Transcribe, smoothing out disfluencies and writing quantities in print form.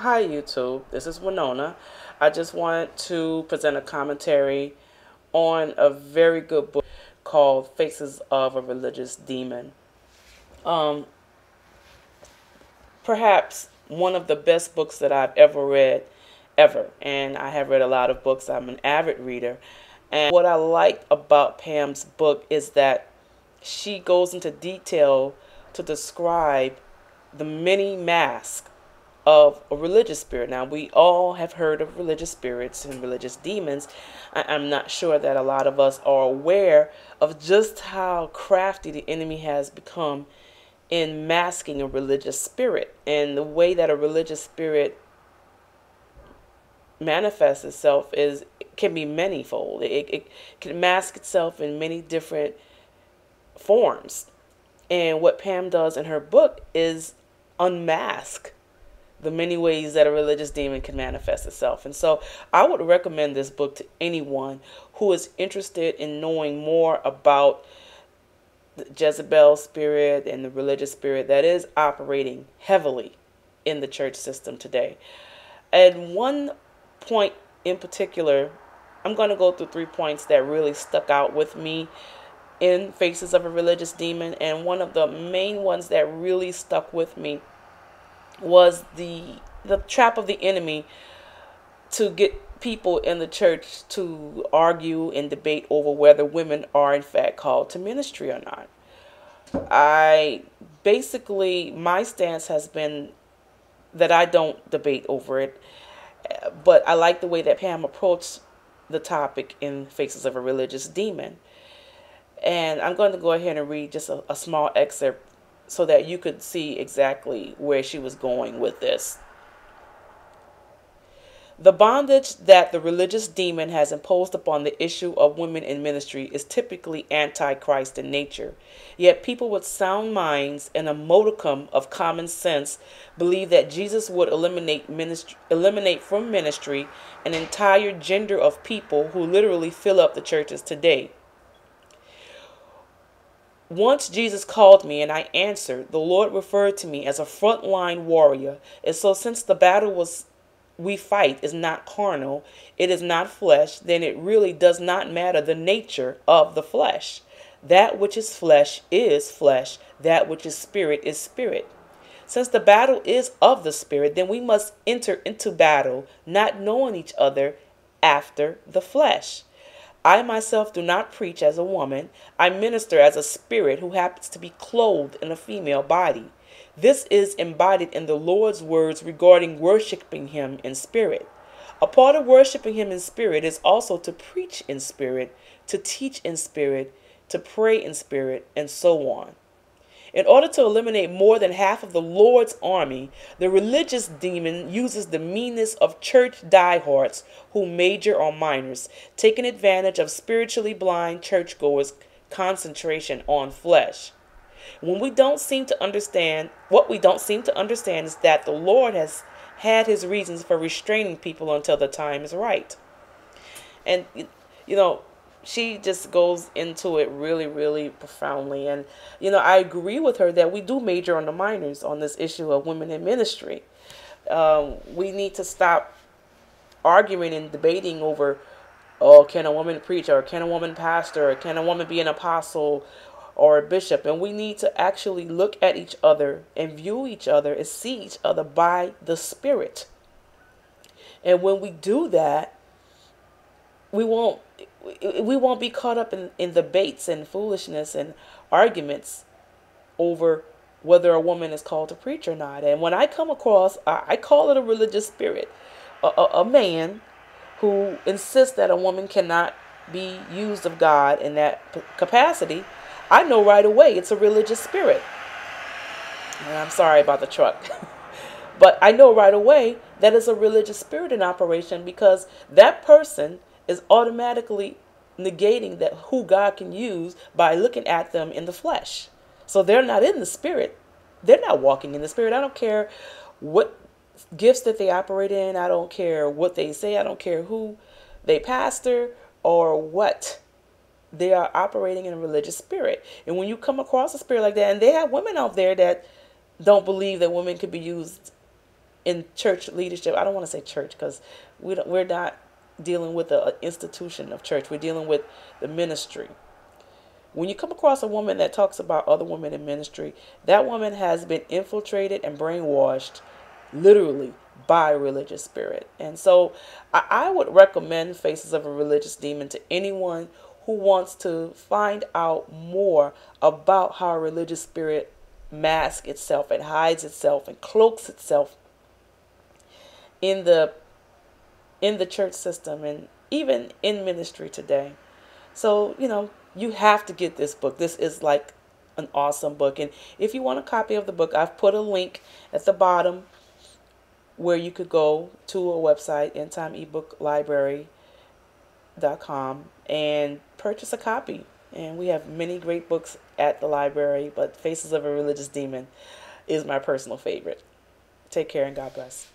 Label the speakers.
Speaker 1: Hi, YouTube. This is Winona. I just wanted to present a commentary on a very good book called Faces of a Religious Demon. Um, Perhaps one of the best books that I've ever read, ever. And I have read a lot of books. I'm an avid reader. And what I like about Pam's book is that she goes into detail to describe the many masks of a religious spirit. Now, we all have heard of religious spirits and religious demons. I'm not sure that a lot of us are aware of just how crafty the enemy has become in masking a religious spirit, and the way that a religious spirit manifests itself is can be manyfold. It can mask itself in many different forms. And what Pam does in her book is unmask the many ways that a religious demon can manifest itself. And so I would recommend this book to anyone who is interested in knowing more about the Jezebel spirit and the religious spirit that is operating heavily in the church system today. And one point in particular, I'm going to go through 3 points that really stuck out with me in Faces of a Religious Demon. And one of the main ones that really stuck with me was the trap of the enemy to get people in the church to argue and debate over whether women are in fact called to ministry or not. I basically, my stance has been that I don't debate over it, but I like the way that Pam approached the topic in Faces of a Religious Demon. And I'm going to go ahead and read just a small excerpt so that you could see exactly where she was going with this. The bondage that the religious demon has imposed upon the issue of women in ministry is typically anti-Christ in nature. Yet people with sound minds and a modicum of common sense believe that Jesus would eliminate from ministry an entire gender of people who literally fill up the churches today. Once Jesus called me and I answered, the Lord referred to me as a frontline warrior. And so since the battle we fight is not carnal, it is not flesh, then it really does not matter the nature of the flesh. That which is flesh, that which is spirit is spirit. Since the battle is of the spirit, then we must enter into battle, not knowing each other after the flesh. I myself do not preach as a woman. I minister as a spirit who happens to be clothed in a female body. This is embodied in the Lord's words regarding worshiping Him in spirit. A part of worshiping Him in spirit is also to preach in spirit, to teach in spirit, to pray in spirit, and so on. In order to eliminate more than half of the Lord's army, the religious demon uses the meanness of church diehards who major or minors, taking advantage of spiritually blind churchgoers' concentration on flesh. What we don't seem to understand is that the Lord has had His reasons for restraining people until the time is right. And, you know, she just goes into it really, really profoundly. And, I agree with her that we do major on the minors on this issue of women in ministry. We need to stop arguing and debating over, oh, can a woman preach, or can a woman pastor, or can a woman be an apostle or a bishop? And we need to actually look at each other and view each other and see each other by the Spirit. And when we do that, we won't be caught up in debates and foolishness and arguments over whether a woman is called to preach or not. And when I come across, I call it a religious spirit, a man who insists that a woman cannot be used of God in that capacity, I know right away it's a religious spirit. And I'm sorry about the truck. But I know right away that it's a religious spirit in operation, because that person is automatically negating that who God can use by looking at them in the flesh. So they're not in the spirit. They're not walking in the spirit. I don't care what gifts that they operate in. I don't care what they say. I don't care who they pastor or what. They are operating in a religious spirit. And when you come across a spirit like that, and they have women out there that don't believe that women could be used in church leadership. I don't want to say church because we're not dealing with an institution of church. We're dealing with the ministry. When you come across a woman that talks about other women in ministry, that woman has been infiltrated and brainwashed literally by a religious spirit. And so I would recommend Faces of a Religious Demon to anyone who wants to find out more about how a religious spirit masks itself and hides itself and cloaks itself in the church system and even in ministry today. So, you have to get this book. This is like an awesome book. And if you want a copy of the book, I've put a link at the bottom where you could go to a website, endtimeebooklibrary.com, and purchase a copy. And we have many great books at the library, but Faces of a Religious Demon is my personal favorite. Take care and God bless.